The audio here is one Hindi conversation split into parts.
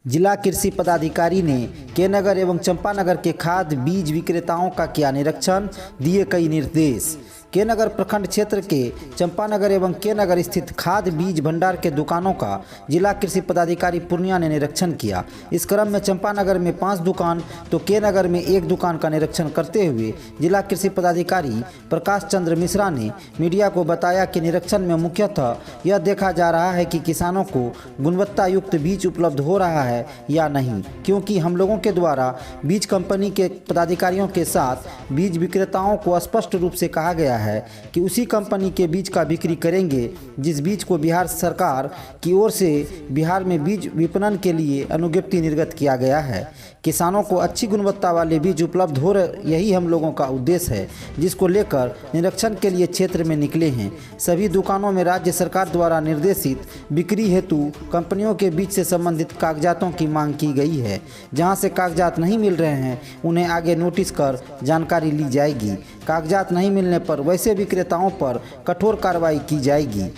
जिला कृषि पदाधिकारी ने के नगर एवं चंपानगर के खाद बीज विक्रेताओं का किया निरीक्षण, दिए कई निर्देश। के नगर प्रखंड क्षेत्र के चंपानगर एवं के नगर स्थित खाद बीज भंडार के दुकानों का जिला कृषि पदाधिकारी पूर्णिया ने निरीक्षण किया। इस क्रम में चंपानगर में 5 दुकान तो के नगर में 1 दुकान का निरीक्षण करते हुए जिला कृषि पदाधिकारी प्रकाश चंद्र मिश्रा ने मीडिया को बताया कि निरीक्षण में मुख्यतः यह देखा जा रहा है कि किसानों को गुणवत्ता युक्त बीज उपलब्ध हो रहा है या नहीं, क्योंकि हम लोगों के द्वारा बीज कंपनी के पदाधिकारियों के साथ बीज विक्रेताओं को स्पष्ट रूप से कहा गया है कि उसी कंपनी के बीज का बिक्री करेंगे जिस बीज को बिहार सरकार की ओर से बिहार में बीज विपणन के लिए अनुज्ञप्ति निर्गत किया गया है। किसानों को अच्छी गुणवत्ता वाले बीज उपलब्ध हो रहे, यही हम लोगों का उद्देश्य है, जिसको लेकर निरीक्षण के लिए क्षेत्र में निकले हैं। सभी दुकानों में राज्य सरकार द्वारा निर्देशित बिक्री हेतु कंपनियों के बीच से संबंधित कागजातों की मांग की गई है। जहां से कागजात नहीं मिल रहे हैं उन्हें आगे नोटिस कर जानकारी ली जाएगी। कागजात नहीं मिलने पर वैसे विक्रेताओं पर कठोर कार्रवाई की जाएगी।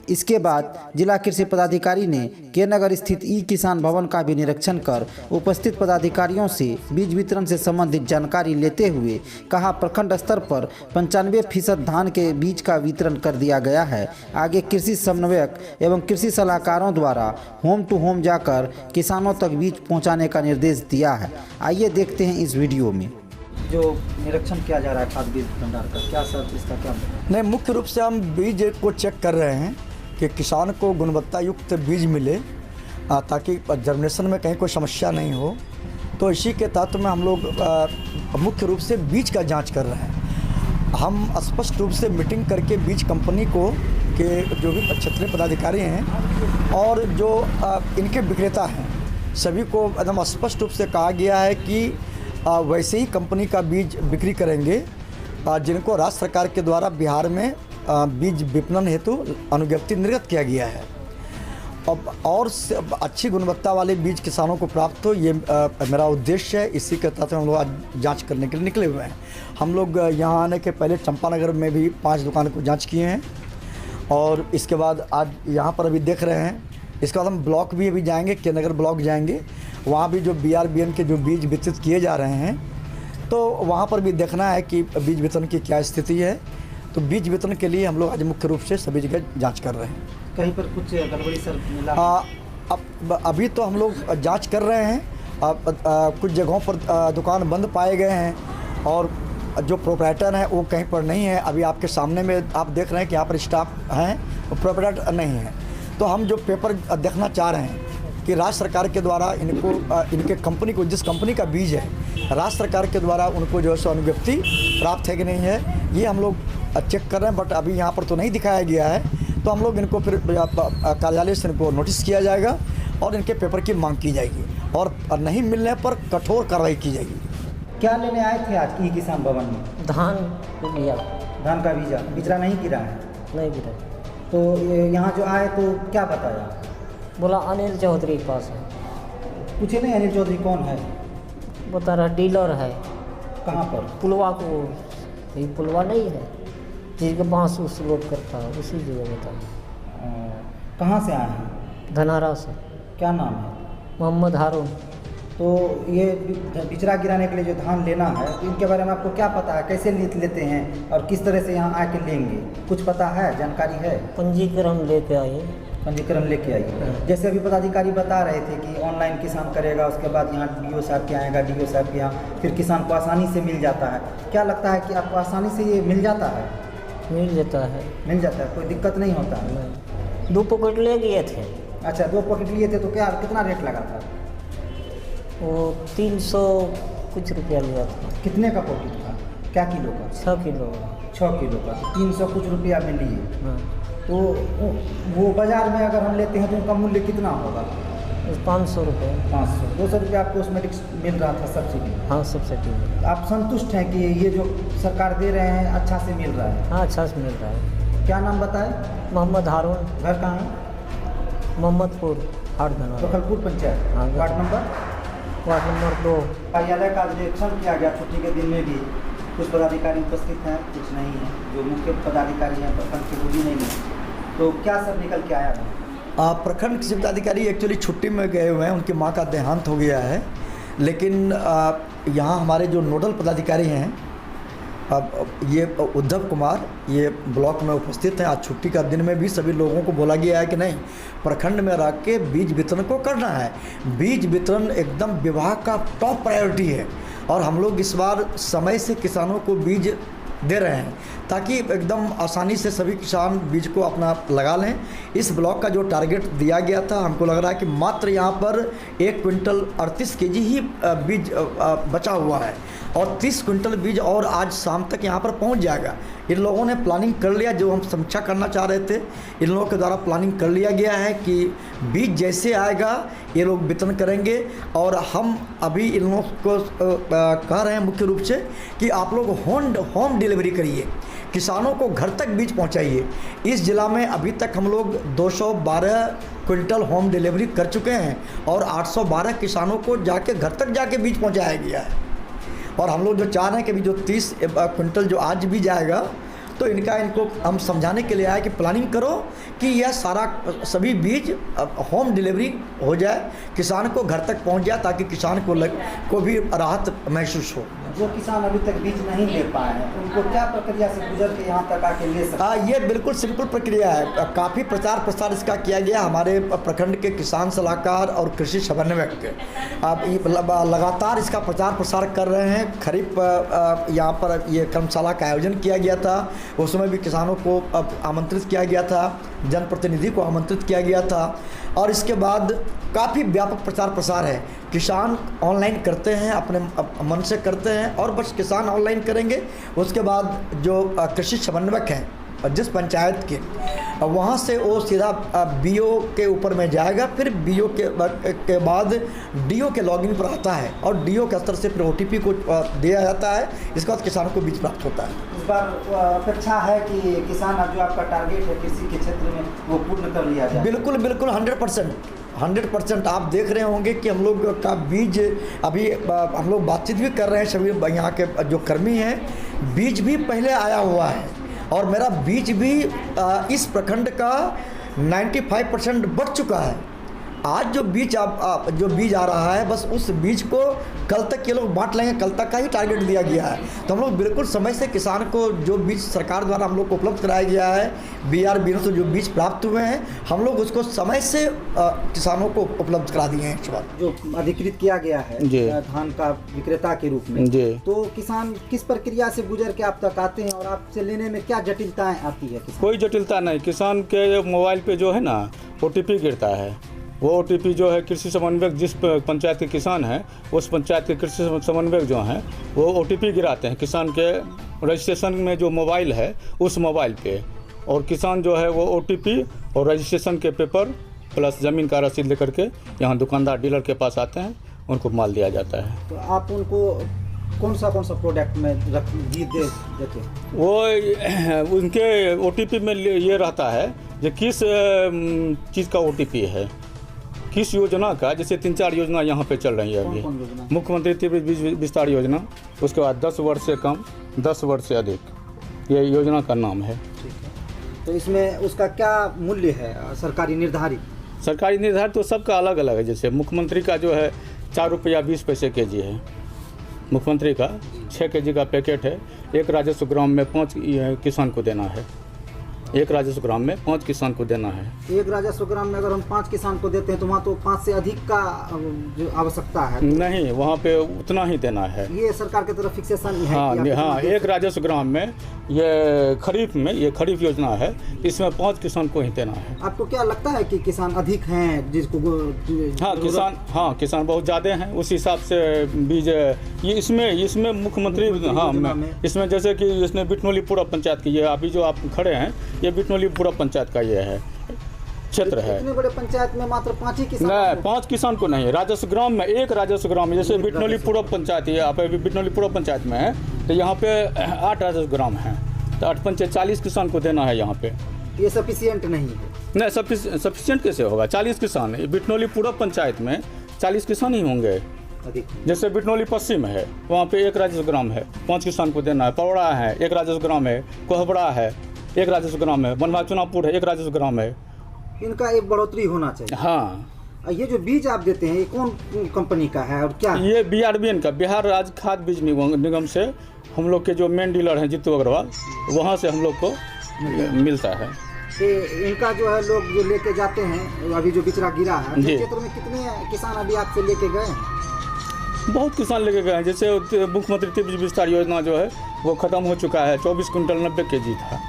इसके बाद जिला कृषि पदाधिकारी ने के नगर स्थित ई किसान भवन का भी निरीक्षण कर उपस्थित पदाधिकारियों से बीज वितरण से संबंधित जानकारी लेते हुए कहा, प्रखंड स्तर पर 95% धान के बीज का वितरण कर दिया गया है। आगे कृषि समन्वयक एवं कृषि सलाहकारों द्वारा होम टू होम जाकर किसानों तक बीज पहुँचाने का निर्देश दिया है। आइए देखते हैं इस वीडियो में। जो निरीक्षण किया जा रहा है खाद बीज भंडार का, क्या सर इसका क्या नहीं, मुख्य रूप से हम बीज को चेक कर रहे हैं कि किसान को गुणवत्ता युक्त बीज मिले ताकि जर्मिनेशन में कहीं कोई समस्या नहीं हो। तो इसी के तहत में हम लोग मुख्य रूप से बीज का जांच कर रहे हैं। हम स्पष्ट रूप से मीटिंग करके बीज कंपनी को के जो भी क्षेत्रीय पदाधिकारी हैं और जो इनके विक्रेता हैं सभी को एकदम स्पष्ट रूप से कहा गया है कि वैसे ही कंपनी का बीज बिक्री करेंगे जिनको राज्य सरकार के द्वारा बिहार में बीज विपणन हेतु अनुज्ञप्ति निर्गत किया गया है। अब और अच्छी गुणवत्ता वाले बीज किसानों को प्राप्त हो, ये मेरा उद्देश्य है। इसी के तहत हम लोग आज जांच करने के लिए निकले हुए हैं। हम लोग यहाँ आने के पहले चंपानगर में भी 5 दुकान को जांच किए हैं और इसके बाद आज यहाँ पर अभी देख रहे हैं। इसके बाद हम ब्लॉक भी अभी जाएंगे, के नगर ब्लॉक जाएंगे। वहाँ भी जो BRBN के जो बीज वितरित किए जा रहे हैं तो वहाँ पर भी देखना है कि बीज वितरण की क्या स्थिति है। तो बीज वितरण के लिए हम लोग आज मुख्य रूप से सभी जगह जांच कर रहे हैं। कहीं पर कुछ गड़बड़ी सर मिला? अब अभी तो हम लोग जांच कर रहे हैं। कुछ जगहों पर दुकान बंद पाए गए हैं और जो प्रोपराइटर हैं वो कहीं पर नहीं है। अभी आपके सामने में आप देख रहे हैं कि यहाँ पर स्टाफ हैं और प्रोपराइटर नहीं है। तो हम जो पेपर देखना चाह रहे हैं कि राज्य सरकार के द्वारा इनको इनके कंपनी को, जिस कंपनी का बीज है, राज्य सरकार के द्वारा उनको जो है सो अनुज्ञप्ति प्राप्त है कि नहीं है, ये हम लोग चेक कर रहे हैं। बट अभी यहाँ पर तो नहीं दिखाया गया है। तो हम लोग इनको फिर कार्यालय से इनको नोटिस किया जाएगा और इनके पेपर की मांग की जाएगी और नहीं मिलने पर कठोर कार्रवाई की जाएगी। क्या लेने आए थे आज ई किसान भवन में? धान लिया। धान का बीजा बिचरा नहीं गिरा है? नहीं गिरा। तो यहाँ जो आए तो क्या बताया? बोला अनिल चौधरी के पास है। पूछे नहीं अनिल चौधरी कौन है? बता रहा डीलर है। कहाँ पर? पुलवा को, ये पुलवा नहीं है जिसके बांस उस लोड करता है, उसी जगह बता। कहाँ से आए हैं? धनारा से। क्या नाम है? मोहम्मद हारून। तो ये बिचरा गिराने के लिए जो धान लेना है तो इनके बारे में आपको क्या पता है? कैसे लेते हैं और किस तरह से यहाँ आके लेंगे? कुछ पता है, जानकारी है? पंजीकरण लेके आए। पंजीकरण लेके आइए। जैसे अभी पदाधिकारी बता रहे थे कि ऑनलाइन किसान करेगा, उसके बाद यहाँ DO साहब के आएगा, DO साहब के यहाँ फिर किसान को आसानी से मिल जाता है। क्या लगता है कि आपको आसानी से ये मिल जाता है? मिल जाता है। मिल जाता है, कोई दिक्कत नहीं होता है? 2 पॉकेट ले गए थे। अच्छा, 2 पॉकेट लिए थे तो क्या कितना रेट लगा था? वो 300 कुछ रुपया लिया था। कितने का पॉकेट था? क्या किलो का? 6 किलो। 6 किलो का, तो 300 कुछ रुपया में लिए। हाँ। तो वो बाज़ार में अगर हम लेते हैं तो उनका मूल्य कितना होगा? 500 रुपये। 500 200 रुपया आपको उसमें मिल रहा था सब्सिडी? हाँ, सब्सिडी। आप संतुष्ट हैं कि ये जो सरकार दे रहे हैं अच्छा से मिल रहा है? हाँ, अच्छा से मिल रहा है। क्या नाम बताएं? मोहम्मद हारून। घर कहाँ है? मोहम्मदपुर, हाट धनारा। बखलपुर पंचायत। हाँ, वार्ड नंबर 2। कार्यालय का निरीक्षण किया गया। छुट्टी के दिन में भी कुछ पदाधिकारी उपस्थित हैं, कुछ नहीं है। जो मुख्य पदाधिकारी हैं प्रखंड के वो भी नहीं है। तो क्या सब निकल के आया है? प्रखंड कृषि पदाधिकारी एक्चुअली छुट्टी में गए हुए हैं, उनकी मां का देहांत हो गया है। लेकिन यहाँ हमारे जो नोडल पदाधिकारी हैं, अब ये उद्धव कुमार, ये ब्लॉक में उपस्थित हैं। आज छुट्टी का दिन में भी सभी लोगों को बोला गया है कि नहीं, प्रखंड में रह के बीज वितरण को करना है। बीज वितरण एकदम विभाग का टॉप प्रायोरिटी है और हम लोग इस बार समय से किसानों को बीज दे रहे हैं ताकि एकदम आसानी से सभी किसान बीज को अपना लगा लें। इस ब्लॉक का जो टारगेट दिया गया था, हमको लग रहा है कि मात्र यहाँ पर 1 क्विंटल 38 केजी ही बीज बचा हुआ है और 30 क्विंटल बीज और आज शाम तक यहाँ पर पहुँच जाएगा। इन लोगों ने प्लानिंग कर लिया, जो हम समीक्षा करना चाह रहे थे, इन लोगों के द्वारा प्लानिंग कर लिया गया है कि बीज जैसे आएगा ये लोग वितरण करेंगे। और हम अभी इन लोगों को कह रहे हैं मुख्य रूप से कि आप लोग होम डिलीवरी करिए, किसानों को घर तक बीज पहुंचाइए। इस जिला में अभी तक हम लोग 212 क्विंटल होम डिलीवरी कर चुके हैं और 812 किसानों को जाके घर तक जाके बीज पहुंचाया गया है। और हम लोग जो चाह रहे हैं कि अभी जो 30 क्विंटल जो आज भी जाएगा, तो इनको हम समझाने के लिए आए कि प्लानिंग करो कि यह सारा सभी बीज होम डिलीवरी हो जाए, किसान को घर तक पहुंच जाए, ताकि किसान को भी राहत महसूस हो। जो किसान अभी तक बीज नहीं ले पाए हैं, उनको क्या प्रक्रिया से गुजर के यहाँ तक आके ले सकते हैं? ये बिल्कुल सिंपल प्रक्रिया है। काफ़ी प्रचार प्रसार इसका किया गया हमारे प्रखंड के किसान सलाहकार और कृषि समन्वयक के। अब लगातार इसका प्रचार प्रसार कर रहे हैं। खरीफ यहाँ पर ये कर्मशाला का आयोजन किया गया था, उसमें भी किसानों को आमंत्रित किया गया था, जनप्रतिनिधि को आमंत्रित किया गया था और इसके बाद काफ़ी व्यापक प्रचार प्रसार है। किसान ऑनलाइन करते हैं, अपने मन से करते हैं और बस किसान ऑनलाइन करेंगे। उसके बाद जो कृषि समन्वयक हैं जिस पंचायत के, वहाँ से वो सीधा बीओ के ऊपर में जाएगा, फिर बीओ के बाद डीओ के लॉगिन पर आता है और डीओ के स्तर से फिर ओटीपी को दिया जाता है। इसके बाद किसानों को बीज प्राप्त होता है। इस बार अपेक्षा है कि किसान अब जो आपका टारगेट है कृषि के क्षेत्र में वो पूर्ण कर लिया जाए? बिल्कुल 100% आप देख रहे होंगे कि हम लोग का बीज अभी हम लोग बातचीत भी कर रहे हैं, सभी यहाँ के जो कर्मी हैं, बीज भी पहले आया हुआ है और मेरा बीज भी इस प्रखंड का 95% बढ़ चुका है। आज जो बीज जो बीज आ रहा है, बस उस बीज को कल तक ये लोग बांट लेंगे, कल तक का ही टारगेट दिया गया है। तो हम लोग बिल्कुल समय से किसान को जो बीज सरकार द्वारा हम लोग को उपलब्ध कराया गया है, BRB से जो बीज प्राप्त हुए हैं, हम लोग उसको समय से किसानों को उपलब्ध करा दिए हैं। इस बार जो अधिकृत किया गया है धान का विक्रेता के रूप में, तो किसान किस प्रक्रिया से गुजर के आप तक आते हैं और आपसे लेने में क्या जटिलताएं आती है? कोई जटिलता नहीं। किसान के मोबाइल पे जो है ना OTP गिरता है, वो OTP जो है कृषि समन्वयक जिस पंचायत के किसान हैं, उस पंचायत के कृषि समन्वयक जो हैं वो OTP गिराते हैं किसान के रजिस्ट्रेशन में जो मोबाइल है उस मोबाइल पे, और किसान जो है वो OTP और रजिस्ट्रेशन के पेपर प्लस ज़मीन का रसीद लेकर के यहाँ दुकानदार डीलर के पास आते हैं, उनको माल दिया जाता है। तो आप उनको कौन सा प्रोडक्ट में बीज देते हैं? वो उनके OTP में ये रहता है कि किस चीज़ का OTP है, किस योजना का। जैसे 3-4 योजना यहाँ पे चल रही है अभी। मुख्यमंत्री तीव्र बीज विस्तार योजना, उसके बाद 10 वर्ष से कम, 10 वर्ष से अधिक, ये योजना का नाम है। तो इसमें उसका क्या मूल्य है सरकारी निर्धारित? सरकारी निर्धारित तो सबका अलग अलग है। जैसे मुख्यमंत्री का जो है 4 रुपया 20 पैसे केजी है, मुख्यमंत्री का 6 केजी का पैकेट है। 1 राजस्व ग्राम में 5 किसान को देना है, 1 राजस्व ग्राम में 5 किसान को देना है। 1 राजस्व ग्राम में अगर हम 5 किसान को देते हैं तो वहाँ तो 5 से अधिक का जो आवश्यकता है? नहीं, वहाँ पे उतना ही देना है। ये सरकार की तरफ फिक्सेशन है? हाँ, 1 राजस्व ग्राम में ये खरीफ योजना है, इसमें 5 किसान को ही देना है। आपको क्या लगता है कि किसान अधिक हैं जिसको? किसान बहुत ज़्यादा हैं, उस हिसाब से बीज ये इसमें मुख्यमंत्री इसमें जैसे कि इसमें बिटनौली पूरा पंचायत की, ये अभी जो आप खड़े हैं ये बिटनौली पूरा पंचायत का ये है क्षेत्र है। इतने बड़े पंचायत में मात्र 5 ही किसान? नहीं, 5 किसान को नहीं, राजस्व ग्राम में 1 राजस्व ग्राम में। जैसे बिटनौली पूरा पंचायत है, आप अभी बिटनौली पूरा पंचायत में है, तो यहाँ पे 8 राजस्व ग्राम है, तो 8 पंचे 40 किसान को देना है यहाँ पे। ये सफिशिएंट नहीं है? नहीं, सफिशिएंट कैसे होगा? 40 किसान, बिटनौली पूरा पंचायत में 40 किसान ही होंगे। जैसे बिटनौली पश्चिम है, वहाँ पे 1 राजस्व ग्राम है, 5 किसान को देना है। पवड़ा है 1 राजस्व ग्राम है, कोहबड़ा है 1 राजस्व ग्राम है, बनवा चुनापुर है 1 राजस्व ग्राम है, इनका एक बढ़ोतरी होना चाहिए। हाँ, ये जो बीज आप देते हैं ये कौन कंपनी का है और क्या है? ये BRBN का, बिहार राज्य खाद्य बीज निगम से हम लोग के जो मेन डीलर हैं जीतू अग्रवाल, वहाँ से हम लोग को मिलता है। इनका जो है लोग जो लेके जाते हैं, अभी जो बिचरा गिरा है जी। क्षेत्र में कितने किसान अभी आपसे लेके गए हैं? बहुत किसान लेके गए हैं। जैसे मुख्यमंत्री तीव्र विस्तार योजना जो है वो ख़त्म हो चुका है। 24 कुंटल 90 kg था,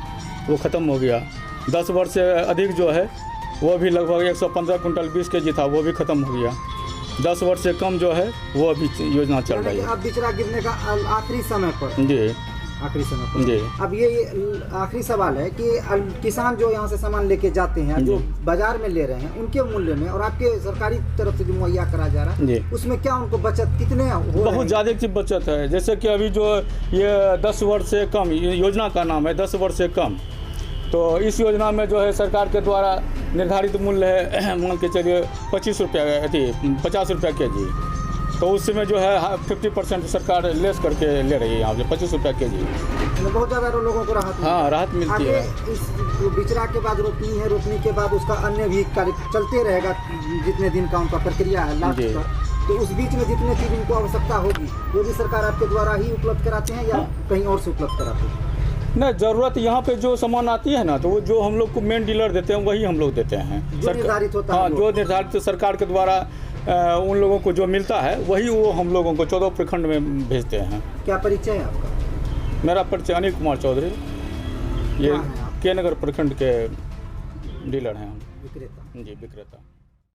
वो ख़त्म हो गया। 10 वर्ष से अधिक जो है वो भी लगभग 115 कुंटल 20 kg था, वो भी ख़त्म हो गया। 10 वर्ष से कम जो है वो अभी योजना चल रही है। अब बिचरा गिरने का आखिरी समय पर, जी आखिरी समय पर जी। अब ये आखिरी सवाल है कि किसान जो यहाँ से सामान लेके जाते हैं, जो बाजार में ले रहे हैं, उनके मूल्य में और आपके सरकारी तरफ से जो मुहैया करा जा रहा है उसमें क्या उनको बचत कितने हो? बहुत ज़्यादा की बचत है। जैसे कि अभी जो ये 10 वर्ष से कम, योजना का नाम है 10 वर्ष से कम, तो इस योजना में जो है सरकार के द्वारा निर्धारित मूल्य है, मान के चलिए 25 रुपया, 50 रुपया kg, तो उसमें जो है 50% सरकार लेस करके ले रही है यहाँ से 25 रुपया kg। बहुत ज़्यादा लोगों को राहत, हाँ, राहत मिलती है। इस बिचरा के बाद रोपनी है, रोपनी के बाद उसका अन्य भी कार्य चलते रहेगा, जितने दिन का उनका प्रक्रिया है लास्ट पर, तो उस बीच में जितने चीज़ इनको आवश्यकता होगी वो भी सरकार आपके द्वारा ही उपलब्ध कराते हैं या कहीं और से उपलब्ध कराते हैं? नहीं, ज़रूरत यहाँ पे जो सामान आती है ना, तो वो जो हम लोग को मेन डीलर देते हैं वही हम लोग देते हैं। जो निर्धारित होता है, हाँ, जो निर्धारित सरकार के द्वारा उन लोगों को जो मिलता है वही वो हम लोगों को 14 प्रखंड में भेजते हैं। क्या परिचय है आपका? मेरा परिचय अनिल कुमार चौधरी, ये के नगर प्रखंड के डीलर हैं, विक्रेता। जी, विक्रेता।